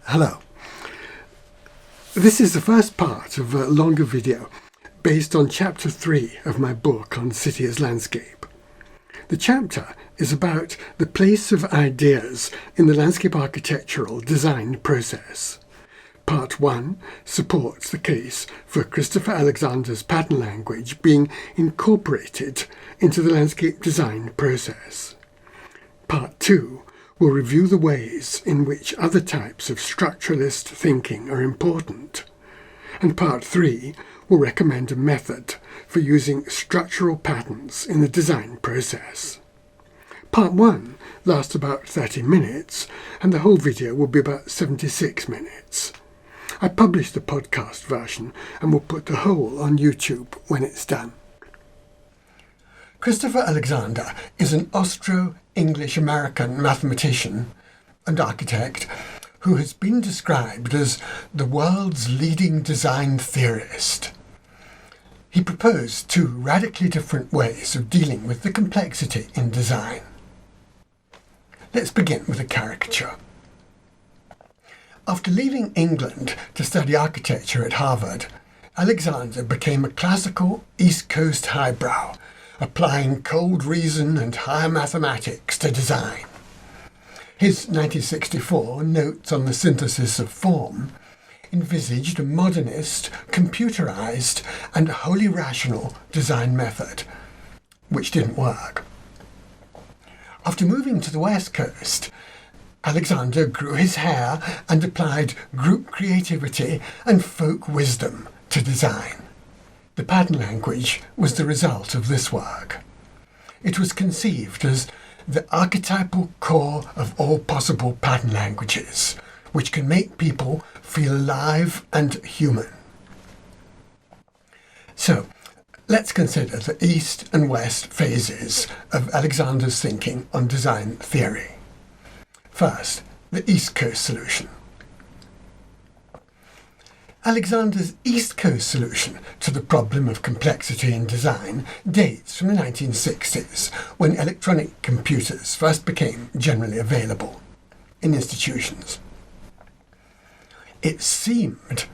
Hello. This is the first part of a longer video based on chapter 3 of my book on city as landscape. The chapter is about the place of ideas in the landscape architectural design process. Part 1 supports the case for Christopher Alexander's pattern language being incorporated into the landscape design process. Part 2 will review the ways in which other types of structuralist thinking are important. And Part 3 will recommend a method for using structural patterns in the design process. Part 1 lasts about 30 minutes, and the whole video will be about 76 minutes. I published the podcast version and will put the whole on YouTube when it's done. Christopher Alexander is an Austro-English-American mathematician and architect who has been described as the world's leading design theorist. He proposed two radically different ways of dealing with the complexity in design. Let's begin with a caricature. After leaving England to study architecture at Harvard, Alexander became a classical East Coast highbrow, applying cold reason and higher mathematics to design. His 1964 Notes on the Synthesis of Form envisaged a modernist, computerized, and wholly rational design method, which didn't work. After moving to the West Coast, Alexander grew his hair and applied group creativity and folk wisdom to design. The pattern language was the result of this work. It was conceived as the archetypal core of all possible pattern languages, which can make people feel alive and human. So, let's consider the East and West phases of Alexander's thinking on design theory. First, the East Coast solution. Alexander's East Coast solution to the problem of complexity in design dates from the 1960s, when electronic computers first became generally available in institutions. It seemed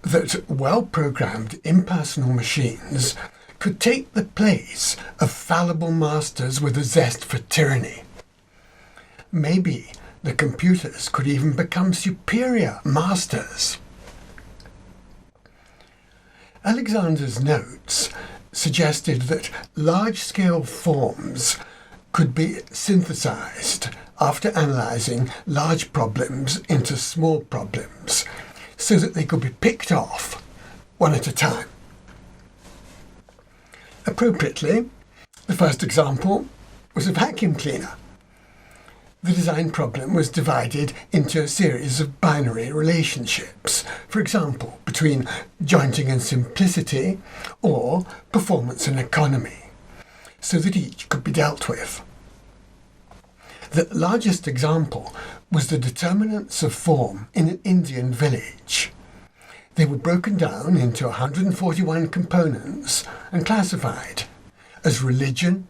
that well-programmed impersonal machines could take the place of fallible masters with a zest for tyranny. Maybe the computers could even become superior masters. Alexander's notes suggested that large-scale forms could be synthesized after analyzing large problems into small problems, so that they could be picked off one at a time. Appropriately, the first example was a vacuum cleaner. The design problem was divided into a series of binary relationships, for example, between jointing and simplicity or performance and economy, so that each could be dealt with. The largest example was the determinants of form in an Indian village. They were broken down into 141 components and classified as religion,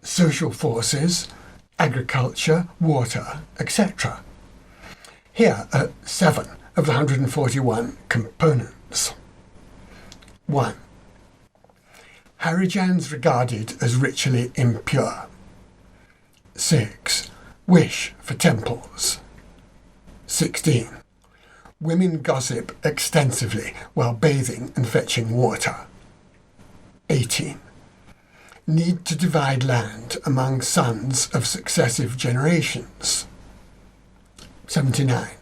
social forces, agriculture, water, etc. Here are 7 of the 141 components. 1. Harijans regarded as ritually impure. 6. Wish for temples. 16. Women gossip extensively while bathing and fetching water. 18. Need to divide land among sons of successive generations. 79.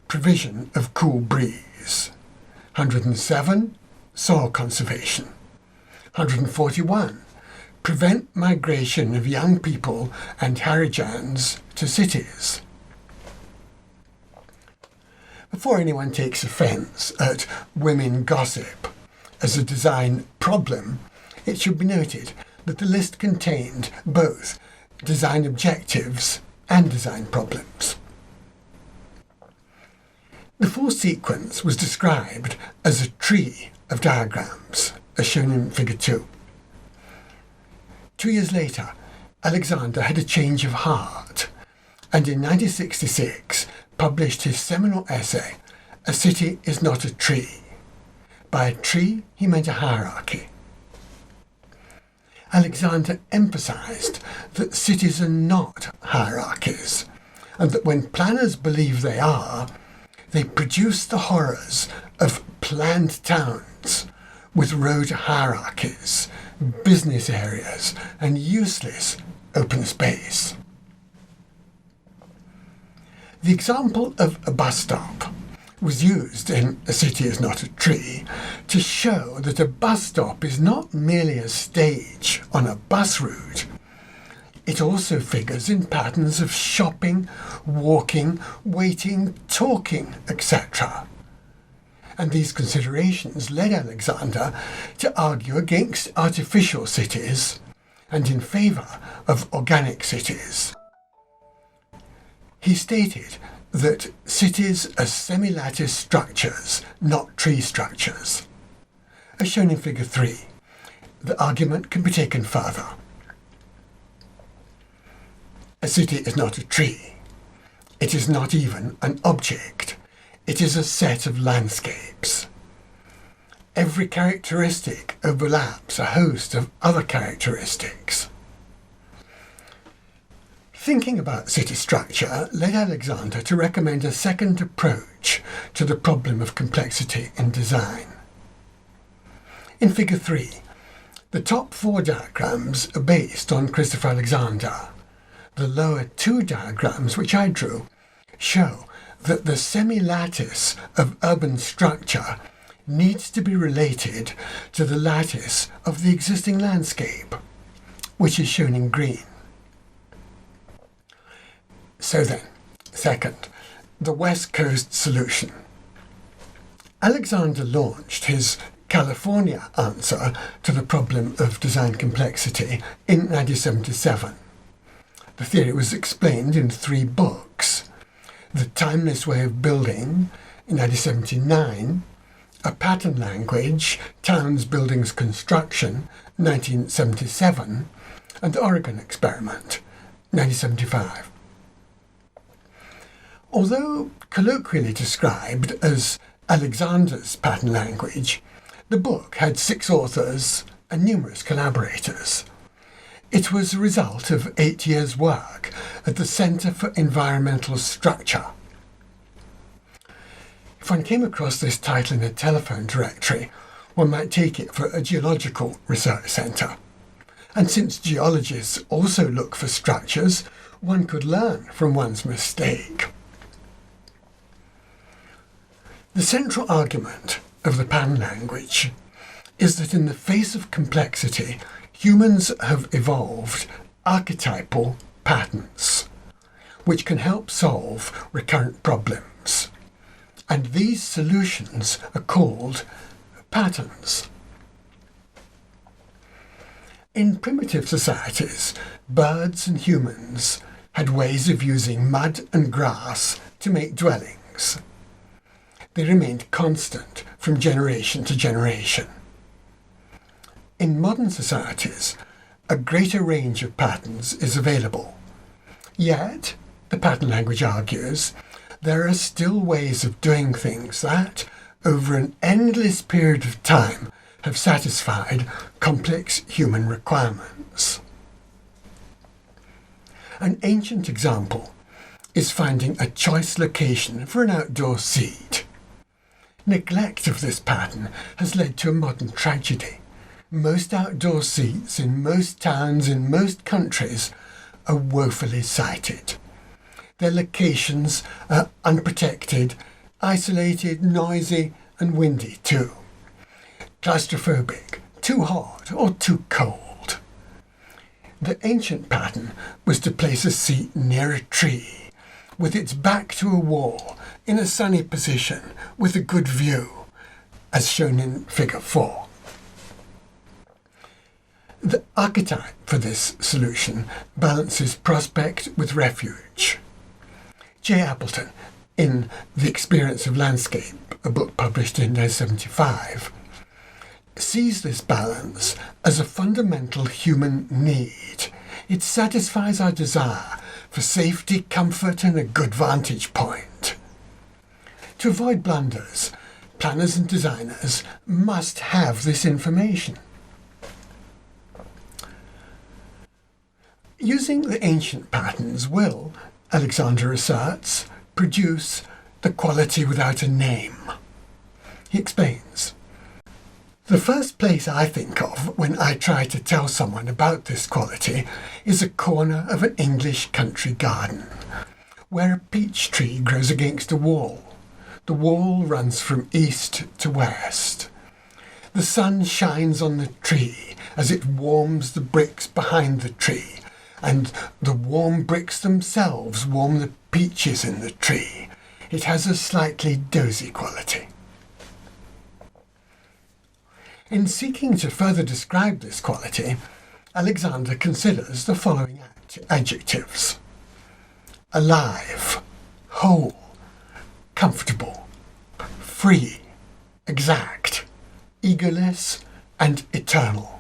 Provision of cool breeze. 107. Soil conservation. 141. Prevent migration of young people and Harijans to cities. Before anyone takes offence at women gossip as a design problem, it should be noted that the list contained both design objectives and design problems. The full sequence was described as a tree of diagrams, as shown in Figure 2. 2 years later, Alexander had a change of heart, and in 1966 published his seminal essay, "A City is Not a Tree." By a tree, he meant a hierarchy. Alexander emphasized that cities are not hierarchies, and that when planners believe they are, they produce the horrors of planned towns with road hierarchies, business areas, and useless open space. The example of a bus stop was used in "A City is Not a Tree" to show that a bus stop is not merely a stage on a bus route. It also figures in patterns of shopping, walking, waiting, talking, etc. And these considerations led Alexander to argue against artificial cities and in favour of organic cities. He stated that cities are semi-lattice structures, not tree structures. As shown in Figure 3, the argument can be taken further. A city is not a tree. It is not even an object. It is a set of landscapes. Every characteristic overlaps a host of other characteristics. Thinking about city structure led Alexander to recommend a second approach to the problem of complexity in design. In Figure 3, the top 4 diagrams are based on Christopher Alexander. The lower 2 diagrams, which I drew, show that the semi-lattice of urban structure needs to be related to the lattice of the existing landscape, which is shown in green. So then, second, the West Coast solution. Alexander launched his California answer to the problem of design complexity in 1977. The theory was explained in 3 books: The Timeless Way of Building in 1979, A Pattern Language, Towns, Buildings, Construction, 1977, and The Oregon Experiment, 1975. Although colloquially described as Alexander's pattern language, the book had 6 authors and numerous collaborators. It was the result of 8 years' work at the Centre for Environmental Structure. If one came across this title in a telephone directory, one might take it for a geological research centre. And since geologists also look for structures, one could learn from one's mistake. The central argument of the pattern language is that in the face of complexity, humans have evolved archetypal patterns, which can help solve recurrent problems. And these solutions are called patterns. In primitive societies, birds and humans had ways of using mud and grass to make dwellings. They remained constant from generation to generation. In modern societies, a greater range of patterns is available. Yet, the pattern language argues, there are still ways of doing things that, over an endless period of time, have satisfied complex human requirements. An ancient example is finding a choice location for an outdoor seat. Neglect of this pattern has led to a modern tragedy. Most outdoor seats in most towns in most countries are woefully sited. Their locations are unprotected, isolated, noisy, and windy too. Claustrophobic, too hot or too cold. The ancient pattern was to place a seat near a tree, with its back to a wall, in a sunny position, with a good view, as shown in Figure 4. The archetype for this solution balances prospect with refuge. J. Appleton, in The Experience of Landscape, a book published in 1975, sees this balance as a fundamental human need. It satisfies our desire for safety, comfort, and a good vantage point. To avoid blunders, planners and designers must have this information. Using the ancient patterns will, Alexander asserts, produce the quality without a name. He explains, "The first place I think of when I try to tell someone about this quality is a corner of an English country garden, where a peach tree grows against a wall. The wall runs from east to west. The sun shines on the tree as it warms the bricks behind the tree, and the warm bricks themselves warm the peaches in the tree. It has a slightly dozy quality." In seeking to further describe this quality, Alexander considers the following adjectives: alive, whole, comfortable, free, exact, egoless, and eternal.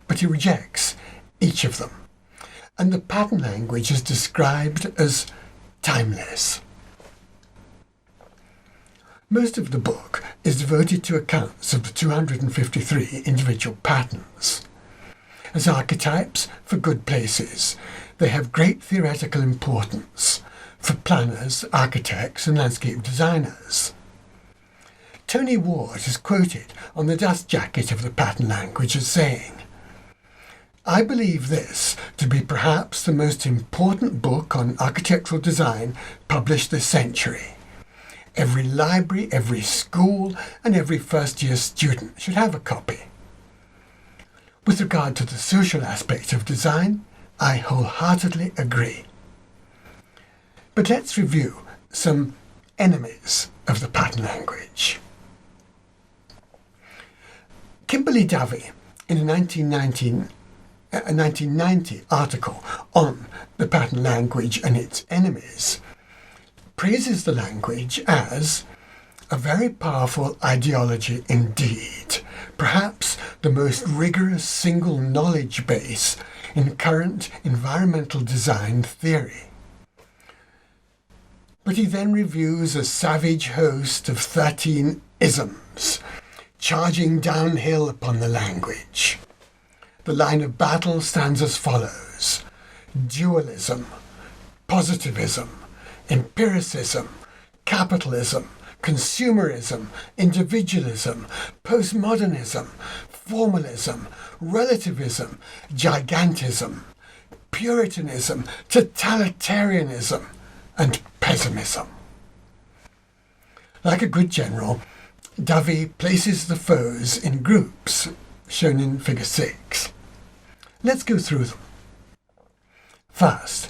But he rejects each of them, and the pattern language is described as timeless. Most of the book is devoted to accounts of the 253 individual patterns. As archetypes for good places, they have great theoretical importance for planners, architects, and landscape designers. Tony Ward is quoted on the dust jacket of the pattern language as saying, "I believe this to be perhaps the most important book on architectural design published this century. Every library, every school, and every first-year student should have a copy." With regard to the social aspect of design, I wholeheartedly agree. But let's review some enemies of the pattern language. Kimberly Dovey, in a 1990 article on the pattern language and its enemies, praises the language as a very powerful ideology indeed, perhaps the most rigorous single knowledge base in current environmental design theory. But he then reviews a savage host of 13 isms, charging downhill upon the language. The line of battle stands as follows: dualism, positivism, empiricism, capitalism, consumerism, individualism, postmodernism, formalism, relativism, gigantism, puritanism, totalitarianism, and pessimism. Like a good general, Dovey places the foes in groups, shown in Figure 6. Let's go through them. First,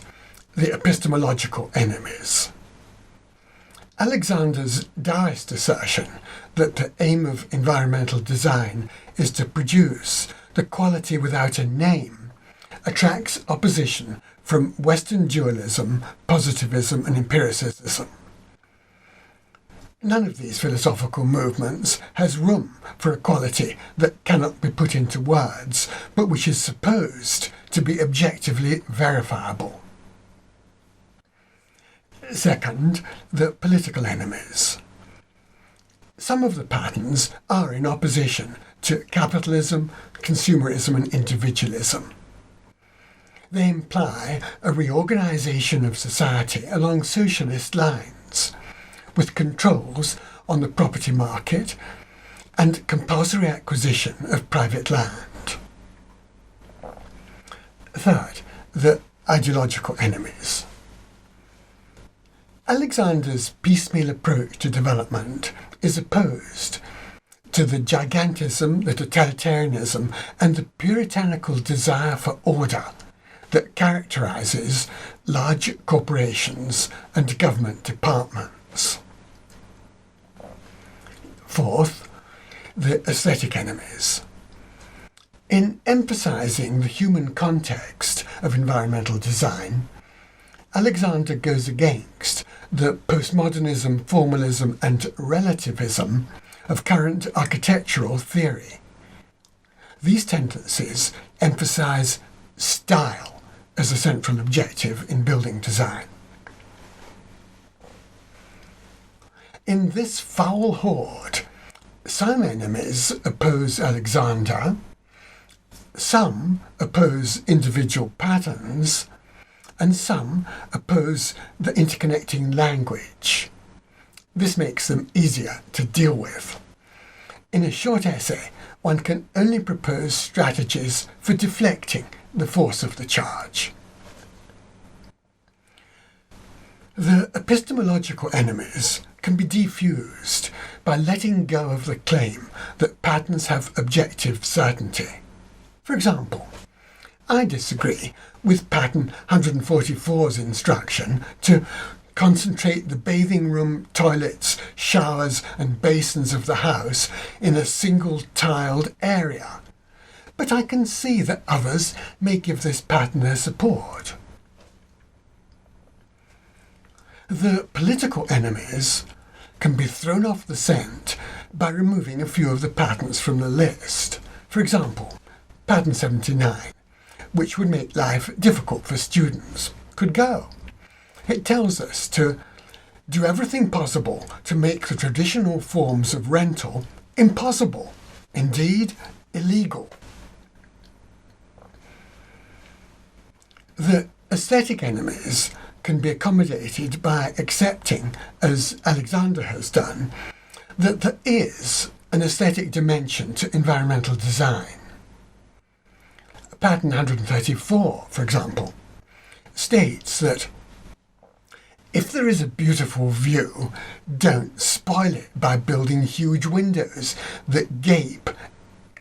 the epistemological enemies. Alexander's Taoist assertion that the aim of environmental design is to produce the quality without a name attracts opposition from Western dualism, positivism, and empiricism. None of these philosophical movements has room for a quality that cannot be put into words, but which is supposed to be objectively verifiable. Second, the political enemies. Some of the patterns are in opposition to capitalism, consumerism, and individualism. They imply a reorganization of society along socialist lines, with controls on the property market and compulsory acquisition of private land. Third, the ideological enemies. Alexander's piecemeal approach to development is opposed to the gigantism, the totalitarianism, and the puritanical desire for order that characterizes large corporations and government departments. Fourth, the aesthetic enemies. In emphasizing the human context of environmental design, Alexander goes against the postmodernism, formalism, and relativism of current architectural theory. These tendencies emphasize style as a central objective in building design. In this foul horde, some enemies oppose Alexander, some oppose individual patterns, and some oppose the interconnecting language. This makes them easier to deal with. In a short essay, one can only propose strategies for deflecting the force of the charge. The epistemological enemies can be defused by letting go of the claim that patterns have objective certainty. For example, I disagree with pattern 144's instruction to concentrate the bathing room, toilets, showers and basins of the house in a single tiled area. But I can see that others may give this pattern their support. The political enemies can be thrown off the scent by removing a few of the patterns from the list. For example, pattern 79, which would make life difficult for students, could go. It tells us to do everything possible to make the traditional forms of rental impossible, indeed illegal. The aesthetic enemies can be accommodated by accepting, as Alexander has done, that there is an aesthetic dimension to environmental design. Pattern 134, for example, states that if there is a beautiful view, don't spoil it by building huge windows that gape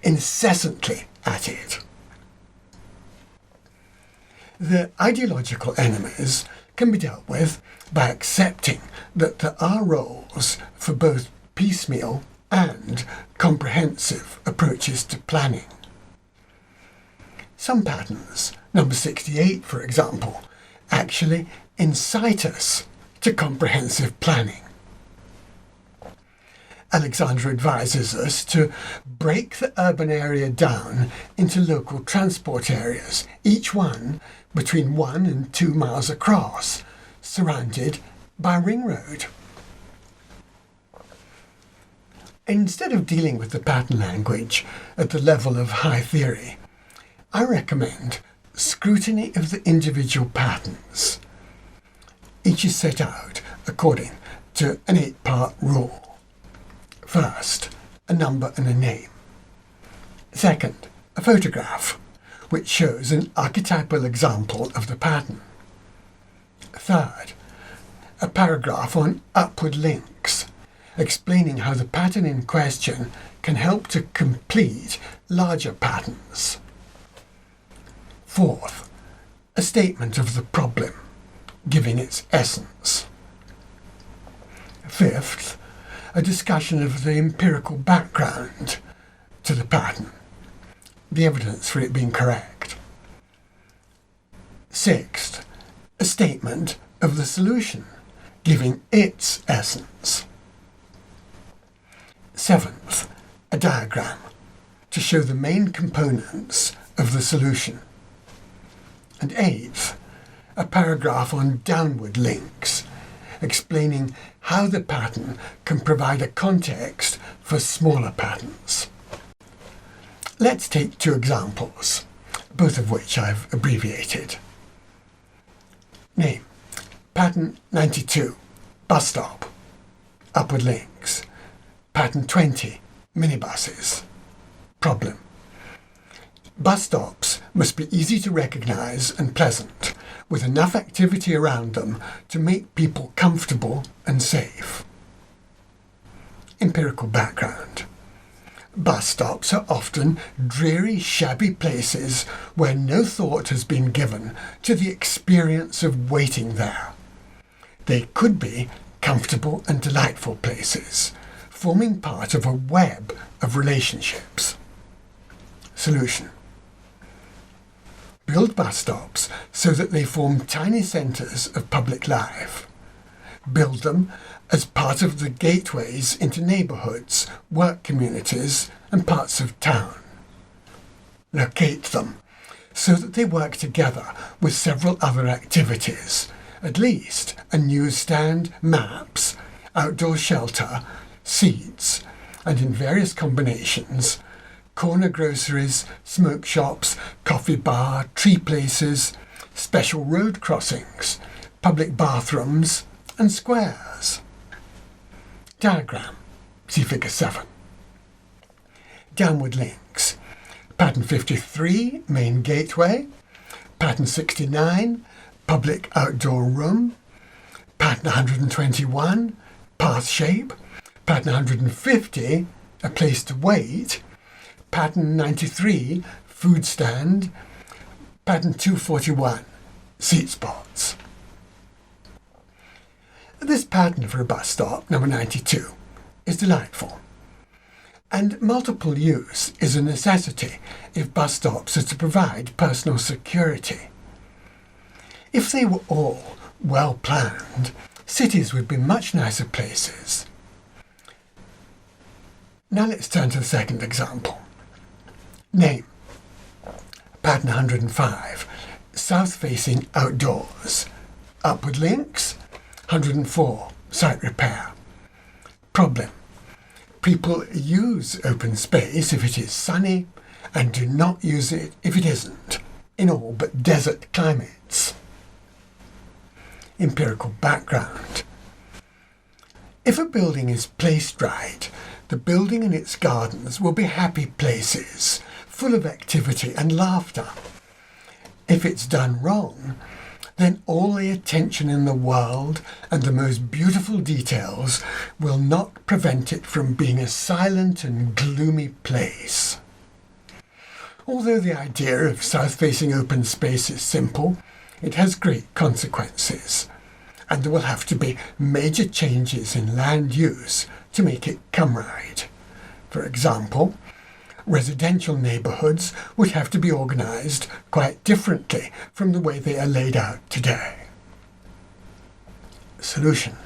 incessantly at it. The ideological enemies can be dealt with by accepting that there are roles for both piecemeal and comprehensive approaches to planning. Some patterns, number 68 for example, actually incite us to comprehensive planning. Alexander advises us to break the urban area down into local transport areas, each one between 1 and 2 miles across, surrounded by a ring road. Instead of dealing with the pattern language at the level of high theory, I recommend scrutiny of the individual patterns. Each is set out according to an 8-part rule. First, a number and a name. Second, a photograph, which shows an archetypal example of the pattern. Third, a paragraph on upward links, explaining how the pattern in question can help to complete larger patterns. Fourth, a statement of the problem, giving its essence. Fifth, a discussion of the empirical background to the pattern, the evidence for it being correct. Sixth, a statement of the solution, giving its essence. Seventh, a diagram to show the main components of the solution. And eighth, a paragraph on downward links, explaining how the pattern can provide a context for smaller patterns. Let's take 2 examples, both of which I've abbreviated. Name: pattern 92, bus stop, upward links. Pattern 20, minibuses. Problem: bus stops must be easy to recognise and pleasant, with enough activity around them to make people comfortable and safe. Empirical background: bus stops are often dreary, shabby places where no thought has been given to the experience of waiting there. They could be comfortable and delightful places, forming part of a web of relationships. Solution: build bus stops so that they form tiny centres of public life. Build them as part of the gateways into neighbourhoods, work communities and parts of town. Locate them so that they work together with several other activities, at least a newsstand, maps outdoor shelter, seats, and in various combinations, corner groceries, smoke shops, coffee bar, tree places, special road crossings, public bathrooms, and squares. Diagram, see figure 7. Downward links. Pattern 53, main gateway. Pattern 69, public outdoor room. Pattern 121, path shape. Pattern 150, a place to wait. Pattern 93, food stand. Pattern 241, seat spots. This pattern for a bus stop, number 92, is delightful. And multiple use is a necessity if bus stops are to provide personal security. If they were all well planned, cities would be much nicer places. Now let's turn to the second example. Name. Pattern 105, Southfacing Outdoors. Upward links. 104, site repair. Problem. People use open space if it is sunny and do not use it if it isn't, in all but desert climates. Empirical background. If a building is placed right, the building and its gardens will be happy places, full of activity and laughter. If it's done wrong, then all the attention in the world and the most beautiful details will not prevent it from being a silent and gloomy place. Although the idea of south-facing open space is simple, it has great consequences, and there will have to be major changes in land use to make it come right. For example, residential neighbourhoods would have to be organised quite differently from the way they are laid out today. Solution.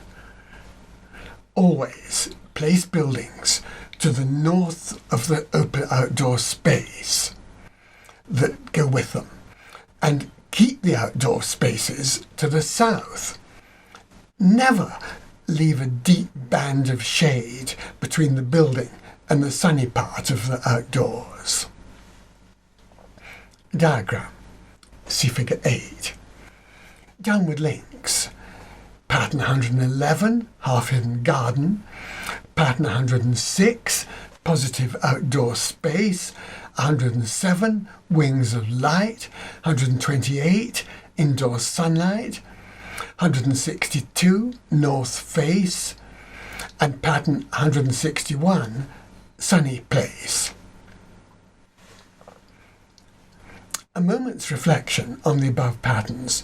Always place buildings to the north of the open outdoor space that go with them, and keep the outdoor spaces to the south. Never leave a deep band of shade between the building and the sunny part of the outdoors. Diagram, see figure 8. Downward links. Pattern 111, half-hidden garden. Pattern 106, positive outdoor space. 107, wings of light. 128, indoor sunlight. 162, north face. And pattern 161, sunny place. A moment's reflection on the above patterns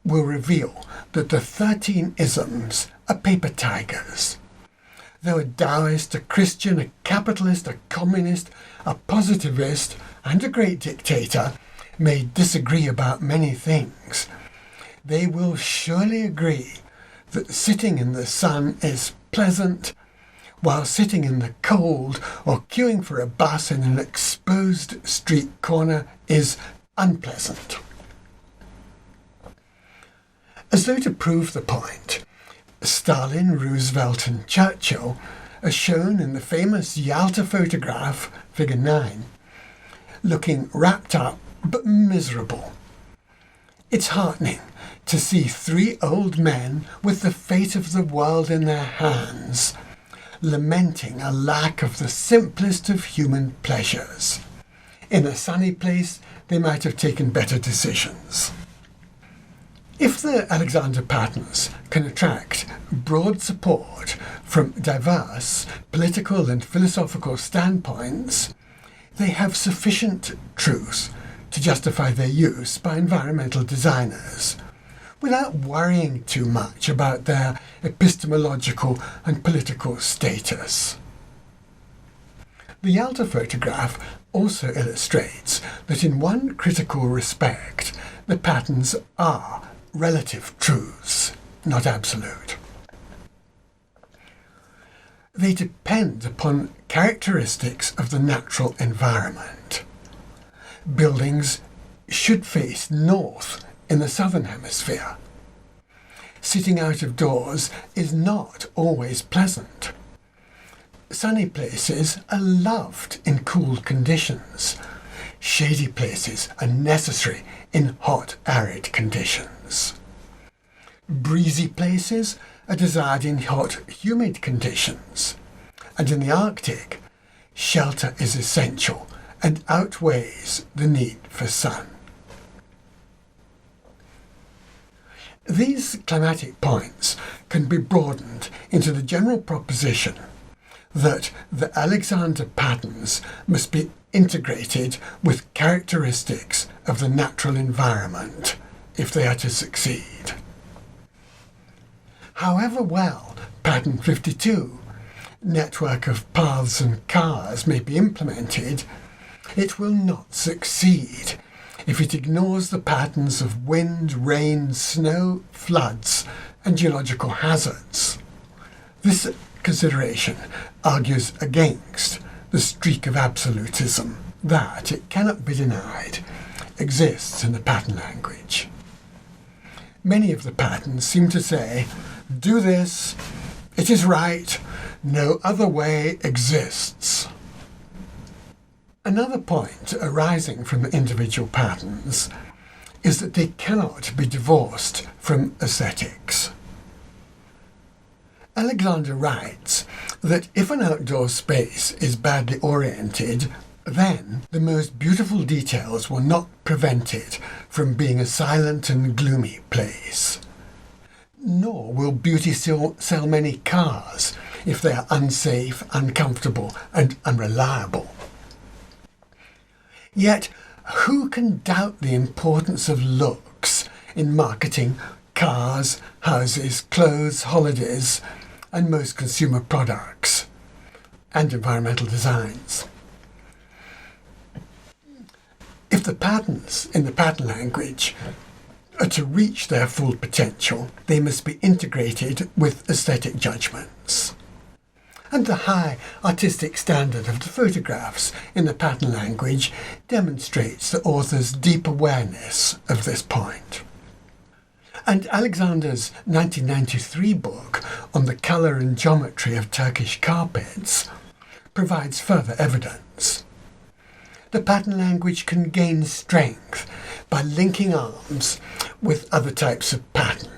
will reveal that the 13 isms are paper tigers. Though a Taoist, a Christian, a capitalist, a communist, a positivist, and a great dictator may disagree about many things, they will surely agree that sitting in the sun is pleasant, while sitting in the cold or queuing for a bus in an exposed street corner is unpleasant. As though to prove the point, Stalin, Roosevelt and Churchill are shown in the famous Yalta photograph, figure 9, looking wrapped up but miserable. It's heartening to see 3 old men with the fate of the world in their hands, lamenting a lack of the simplest of human pleasures. In a sunny place, they might have taken better decisions. If the Alexander patterns can attract broad support from diverse political and philosophical standpoints, they have sufficient truth to justify their use by environmental designers, without worrying too much about their epistemological and political status. The Yalta photograph also illustrates that in one critical respect, the patterns are relative truths, not absolute. They depend upon characteristics of the natural environment. Buildings should face north in the southern hemisphere. sitting out of doors is not always pleasant. Sunny places are loved in cool conditions. Shady places are necessary in hot, arid conditions. Breezy places are desired in hot, humid conditions. And in the Arctic, shelter is essential and outweighs the need for sun. These climatic points can be broadened into the general proposition that the Alexander patterns must be integrated with characteristics of the natural environment if they are to succeed. However well Pattern 52, network of paths and cars, may be implemented, it will not succeed if it ignores the patterns of wind, rain, snow, floods, and geological hazards. This consideration argues against the streak of absolutism that, it cannot be denied, exists in the pattern language. Many of the patterns seem to say, do this, it is right, no other way exists. Another point arising from individual patterns is that they cannot be divorced from aesthetics. Alexander writes that if an outdoor space is badly oriented, then the most beautiful details will not prevent it from being a silent and gloomy place. Nor will beauty sell many cars if they are unsafe, uncomfortable, and unreliable. Yet, who can doubt the importance of looks in marketing cars, houses, clothes, holidays, and most consumer products, and environmental designs? If the patterns in the pattern language are to reach their full potential, they must be integrated with aesthetic judgments. And the high artistic standard of the photographs in the pattern language demonstrates the author's deep awareness of this point. And Alexander's 1993 book on the colour and geometry of Turkish carpets provides further evidence. The pattern language can gain strength by linking arms with other types of pattern.